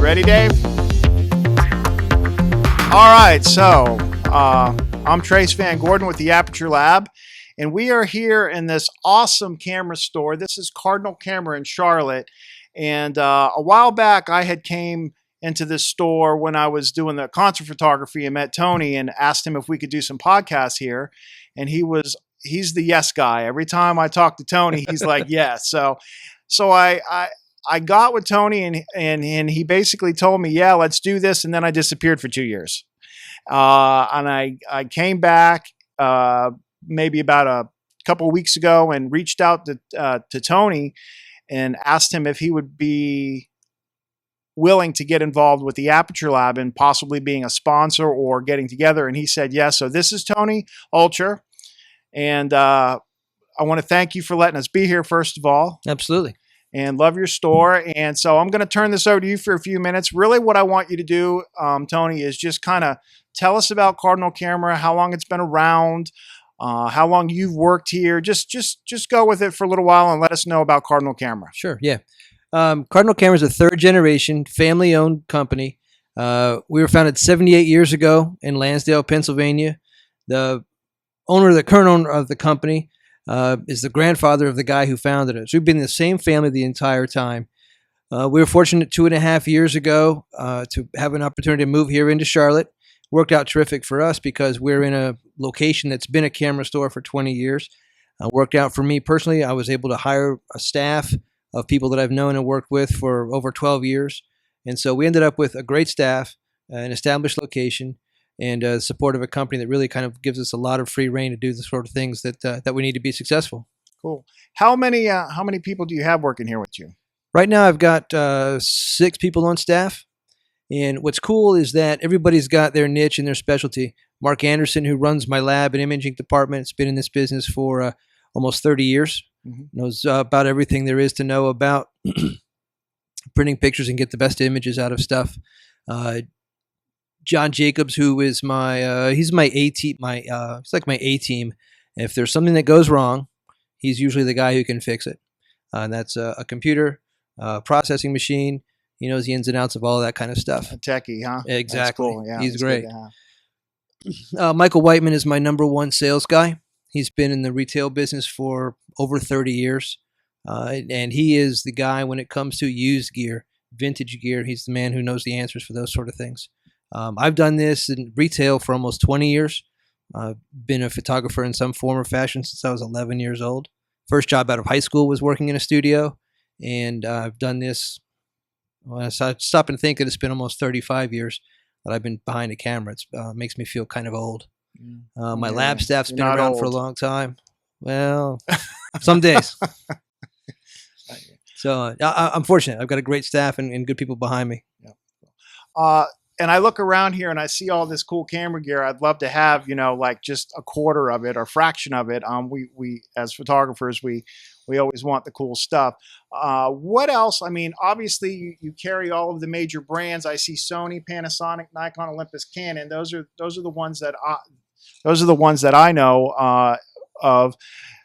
Ready, Dave? All right, so I'm Trace VanGorden with the Aperture Lab, and we are here in this awesome camera store. This is Cardinal Camera in Charlotte, and a while back I had came into this store when I was doing the concert photography and met Tony and asked him if we could do some podcasts here, and he's the yes guy. Every time I talk to Tony, he's like yes. So I got with Tony and he basically told me, yeah, let's do this. And then I disappeared for 2 years. And I came back maybe about a couple of weeks ago and reached out to Tony and asked him if he would be willing to get involved with the Aperture Lab and possibly being a sponsor or getting together. And he said yes. So this is Tony Ulchar. And I want to thank you for letting us be here, first of all. Absolutely. And love your store. And so I'm going to turn this over to you for a few minutes. Really what I want you to do, Tony, is just kind of tell us about Cardinal Camera, how long it's been around, how long you've worked here. Just go with it for a little while and let us know about Cardinal Camera. Sure, yeah. Cardinal Camera is a third-generation, family-owned company. We were founded 78 years ago in Lansdale, Pennsylvania. The current owner of the company is the grandfather of the guy who founded it. So we've been in the same family the entire time. We were fortunate 2.5 years ago to have an opportunity to move here into Charlotte. Worked out terrific for us because we're in a location that's been a camera store for 20 years. Worked out for me personally. I was able to hire a staff of people that I've known and worked with for over 12 years. And so we ended up with a great staff, an established location, and support of a company that really kind of gives us a lot of free reign to do the sort of things that we need to be successful. Cool. How many people do you have working here with you? Right now I've got 6 people on staff. And what's cool is that everybody's got their niche and their specialty. Mark Anderson, who runs my lab and imaging department, has been in this business for almost 30 years. Mm-hmm. Knows about everything there is to know about printing pictures and get the best images out of stuff. John Jacobs, who is he's my A-team, it's like my A-team. If there's something that goes wrong, he's usually the guy who can fix it. And that's a computer, processing machine. He knows the ins and outs of all that kind of stuff. A techie, huh? Exactly. That's cool. Yeah, he's great. Michael Whiteman is my #1 sales guy. He's been in the retail business for over 30 years. And he is the guy when it comes to used gear, vintage gear. He's the man who knows the answers for those sort of things. I've done this in retail for almost 20 years. I've been a photographer in some form or fashion since I was 11 years old. First job out of high school was working in a studio. And I've done this, when I stop and think that it's been almost 35 years that I've been behind a camera. It makes me feel kind of old. My lab staff's been around for a long time. Well, some days. So I'm fortunate. I've got a great staff and good people behind me. Yeah. And I look around here and I see all this cool camera gear. I'd love to have, like just a quarter of it or fraction of it. We as photographers, we always want the cool stuff. What else? I mean, obviously you carry all of the major brands. I see Sony, Panasonic, Nikon, Olympus, Canon. Those are the ones that I know of.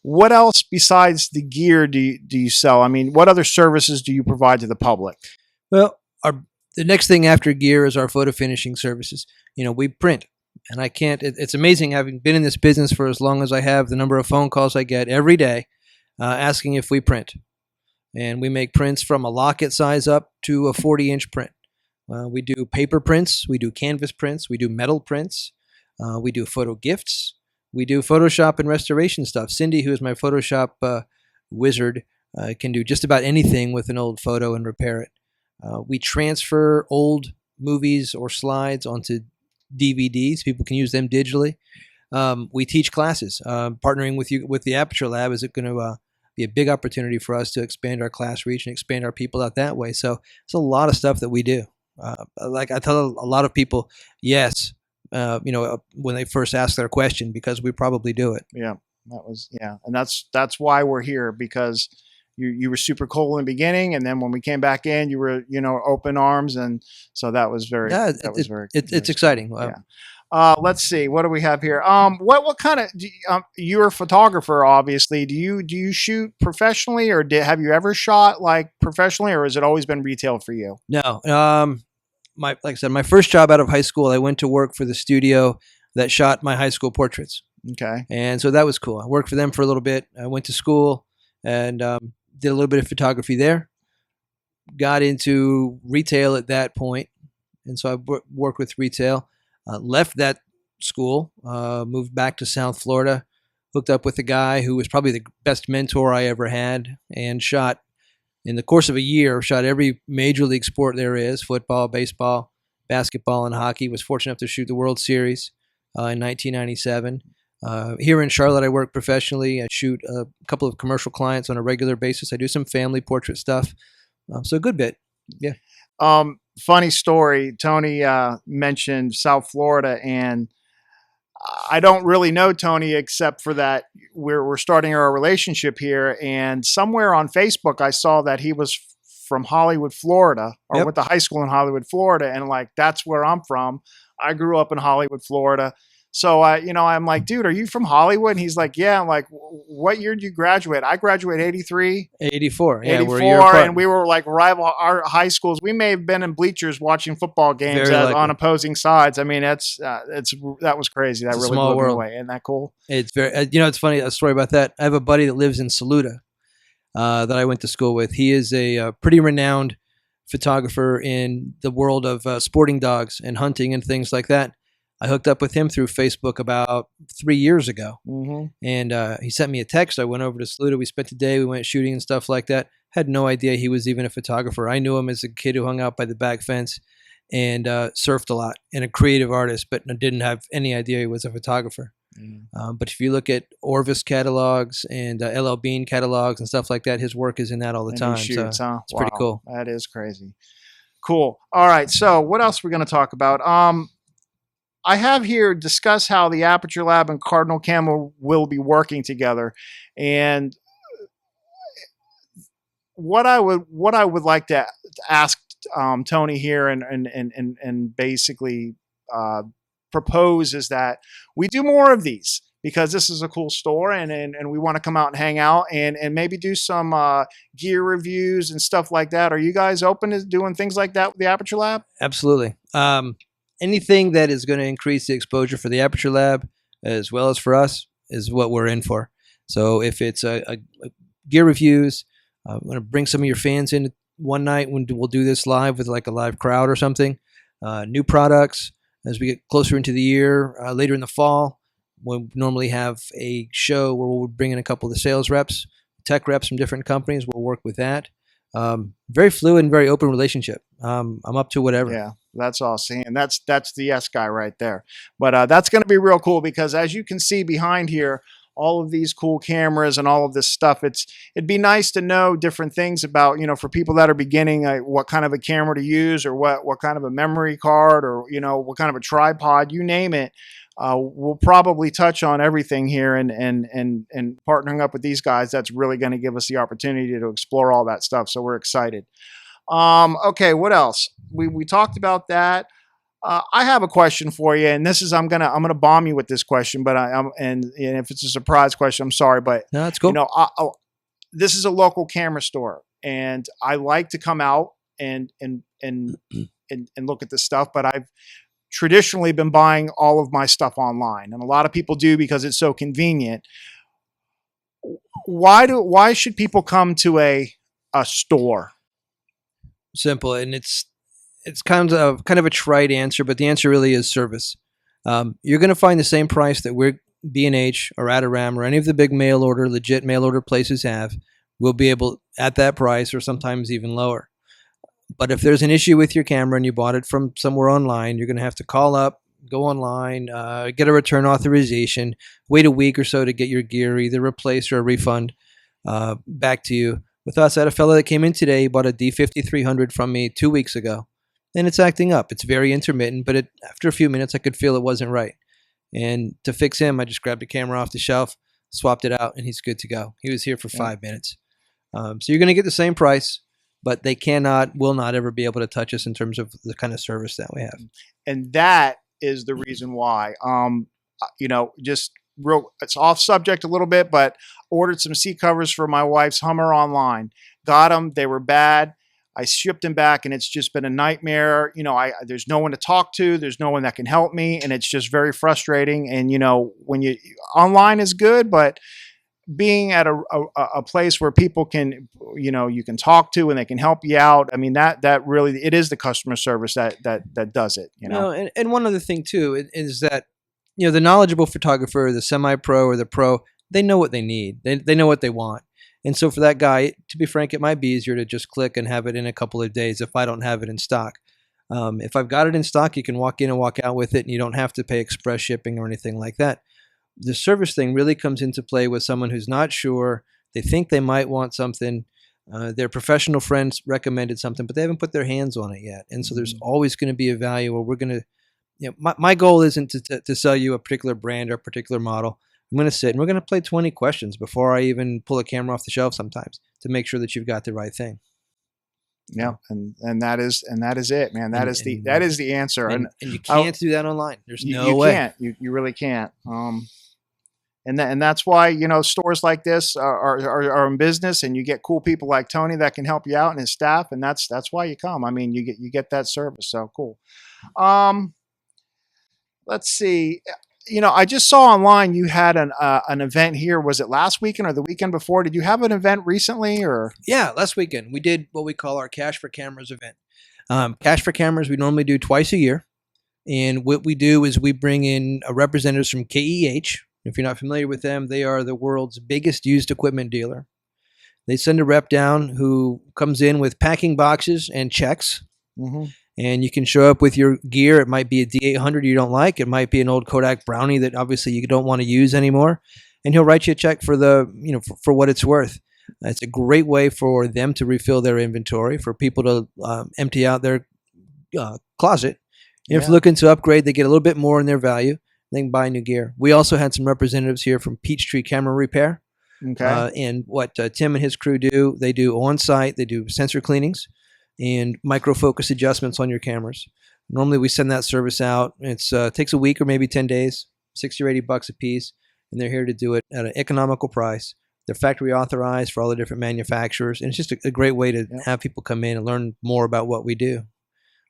What else besides the gear do you sell? I mean, what other services do you provide to the public? Well, the next thing after gear is our photo finishing services. We print, and it's amazing having been in this business for as long as I have, the number of phone calls I get every day asking if we print. And we make prints from a locket size up to a 40-inch print. We do paper prints, we do canvas prints, we do metal prints, we do photo gifts, we do Photoshop and restoration stuff. Cindy, who is my Photoshop wizard, can do just about anything with an old photo and repair it. We transfer old movies or slides onto DVDs. People can use them digitally. We teach classes. Partnering with the Aperture Lab is going to be a big opportunity for us to expand our class reach and expand our people out that way. So it's a lot of stuff that we do. Like I tell a lot of people, yes, when they first ask their question, because we probably do it. Yeah, and that's why we're here, because you were super cool in the beginning, and then when we came back in, you were open arms, and so that was very it's exciting. Yeah. Let's see. What do we have here? What kind of you're a photographer, obviously. Do you shoot professionally, or have you ever shot like professionally, or has it always been retail for you? No. Like I said, my first job out of high school, I went to work for the studio that shot my high school portraits. Okay. And so that was cool. I worked for them for a little bit. I went to school and did a little bit of photography there. Got into retail at that point, and so I worked with retail. Left that school, moved back to South Florida, hooked up with a guy who was probably the best mentor I ever had, and shot in the course of a year, shot every major league sport there is: football, baseball, basketball, and hockey. Was fortunate enough to shoot the World Series in 1997. Here in Charlotte, I work professionally. I shoot a couple of commercial clients on a regular basis. I do some family portrait stuff, so a good bit. Yeah. Funny story. Tony mentioned South Florida, and I don't really know Tony except for that we're starting our relationship here. And somewhere on Facebook, I saw that he was from Hollywood, Florida, or Yep. went to high school in Hollywood, Florida, and like that's where I'm from. I grew up in Hollywood, Florida. So I'm like, dude, are you from Hollywood? And he's like, yeah. I'm like, what year did you graduate? I graduated 83. 84. Yeah, 84, we're a year apart. and we were like rival our high schools. We may have been in bleachers watching football games Very likely. on opposing sides. I mean, that was crazy. That It's a really small blew me world. away. Isn't that cool? It's very, it's funny, a story about that. I have a buddy that lives in Saluda that I went to school with. He is a pretty renowned photographer in the world of sporting dogs and hunting and things like that. I hooked up with him through Facebook about 3 years ago. Mm-hmm. And he sent me a text. I went over to Saluda. We spent the day. We went shooting and stuff like that. Had no idea he was even a photographer. I knew him as a kid who hung out by the back fence and surfed a lot, and a creative artist, but didn't have any idea he was a photographer. But if you look at Orvis catalogs and LL Bean catalogs and stuff like that, his work is in that all the And time. he shoots, huh? It's pretty cool. That is crazy. Cool. All right. So what else are we going to talk about? I have here discuss how the Aperture Lab and Cardinal Camera will be working together, and what I would like to ask Tony here and basically propose is that we do more of these, because this is a cool store, and we want to come out and hang out and maybe do some gear reviews and stuff like that. Are you guys open to doing things like that with the Aperture Lab? Absolutely. Anything that is going to increase the exposure for the Aperture Lab as well as for us is what we're in for. So if it's a gear reviews, I'm going to bring some of your fans in one night when we'll do this live with like a live crowd or something. New products as we get closer into the year. Later in the fall, we'll normally have a show where we'll bring in a couple of the sales reps, tech reps from different companies. We'll work with that. Very fluid and very open relationship. I'm up to whatever. Yeah, that's awesome. And that's the yes guy right there. But that's going to be real cool, because as you can see behind here, all of these cool cameras and all of this stuff, it'd be nice to know different things about, for people that are beginning, what kind of a camera to use, or what kind of a memory card, or, what kind of a tripod, you name it. We'll probably touch on everything here, and partnering up with these guys, that's really going to give us the opportunity to explore all that stuff. So we're excited. Okay, what else? We talked about that. I have a question for you, and this is I'm gonna bomb you with this question, but and if it's a surprise question, I'm sorry, but No, that's cool. this is a local camera store, and I like to come out and look at this stuff, but I've traditionally been buying all of my stuff online, and a lot of people do because it's so convenient. Why should people come to a store? Simple, and it's kind of a trite answer, but the answer really is service. You're going to find the same price that we're B&H or Adorama or any of the big legit mail order places have. We'll be able at that price, or sometimes even lower. But if there's an issue with your camera and you bought it from somewhere online, you're going to have to call up, go online, get a return authorization, wait a week or so to get your gear either replaced or a refund back to you. With us, I had a fellow that came in today, bought a D5300 from me 2 weeks ago, and it's acting up. It's very intermittent, but after a few minutes, I could feel it wasn't right. And to fix him, I just grabbed a camera off the shelf, swapped it out, and he's good to go. He was here for 5 minutes. So you're going to get the same price, but they will not ever be able to touch us in terms of the kind of service that we have. And that is the reason why. Just real, it's off subject a little bit, but ordered some seat covers for my wife's Hummer online. Got them. They were bad. I shipped them back, and it's just been a nightmare. There's no one to talk to. There's no one that can help me, and it's just very frustrating. And when you online is good, but being at a place where people can, you can talk to and they can help you out. I mean, that really, it is the customer service that does it. And one other thing too is that the knowledgeable photographer, the semi-pro or the pro, they know what they need. They know what they want. And so for that guy, to be frank, it might be easier to just click and have it in a couple of days if I don't have it in stock. If I've got it in stock, you can walk in and walk out with it, and you don't have to pay express shipping or anything like that. The service thing really comes into play with someone who's not sure. They think they might want something. Their professional friends recommended something, but they haven't put their hands on it yet. And so there's always going to be a value where we're going to, my goal isn't to sell you a particular brand or a particular model. I'm going to sit and we're going to play 20 questions before I even pull a camera off the shelf sometimes to make sure that you've got the right thing. Yeah, and that is it, man. That is the answer. And you can't do that online. There's no way. Can't. You really can't. And that's why stores like this are in business, and you get cool people like Tony that can help you out and his staff, and that's why you come. I mean, you get that service. So cool. Let's see. I just saw online you had an event here. Was it last weekend or the weekend before? Did you have an event recently, or? Yeah, last weekend we did what we call our Cash for Cameras event. Cash for Cameras we normally do twice a year, and what we do is we bring in representatives from KEH. If you're not familiar with them, they are the world's biggest used equipment dealer. They send a rep down who comes in with packing boxes and checks. Mm-hmm. And you can show up with your gear. It might be a D800 you don't like. It might be an old Kodak Brownie that obviously you don't want to use anymore. And he'll write you a check for for what it's worth. It's a great way for them to refill their inventory, for people to empty out their closet. And if they're looking to upgrade, they get a little bit more in their value. They can buy new gear. We also had some representatives here from Peachtree Camera Repair. Okay. And what Tim and his crew do, they do on-site, they do sensor cleanings and micro focus adjustments on your cameras. Normally we send that service out. It's takes a week or maybe 10 days, $60 or $80 a piece, and they're here to do it at an economical price. They're factory authorized for all the different manufacturers, and it's just a great way to have people come in and learn more about what we do.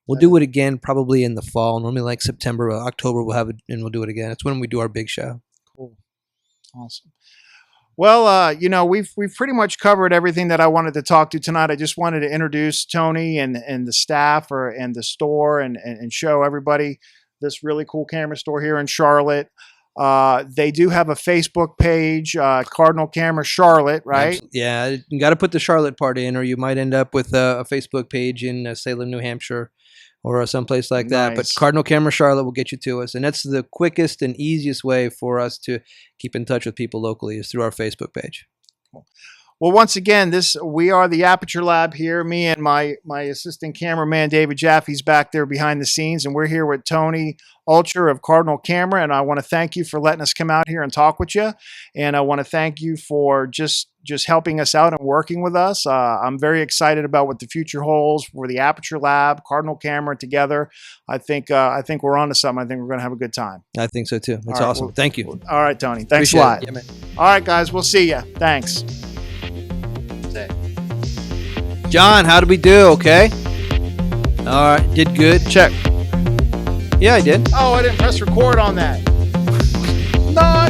We'll do it again probably in the fall. Normally like September or October we'll have it, and we'll do it again. It's when we do our big show. Cool. Awesome. Well, we've pretty much covered everything that I wanted to talk to tonight. I just wanted to introduce Tony and the staff and the store and show everybody this really cool camera store here in Charlotte. They do have a Facebook page, Cardinal Camera Charlotte, right? Absolutely. Yeah, you got to put the Charlotte part in, or you might end up with a Facebook page in Salem, New Hampshire, or someplace like that. But Cardinal Camera Charlotte will get you to us. And that's the quickest and easiest way for us to keep in touch with people locally is through our Facebook page. Cool. Well, once again, we are the Aperture Lab here. Me and my assistant cameraman, David Jaffe's back there behind the scenes. And we're here with Tony Ulchar of Cardinal Camera. And I want to thank you for letting us come out here and talk with you. And I want to thank you for just helping us out and working with us. I'm very excited about what the future holds for the Aperture Lab, Cardinal Camera together. I think we're on to something. I think we're going to have a good time. I think so too. That's awesome. Well, thank you. All right, Tony. Thanks a lot. Yeah, man. All right, guys. We'll see you. Thanks. John, how did we do? Okay. All right. Did good. Check. Yeah, I did. Oh, I didn't press record on that. No.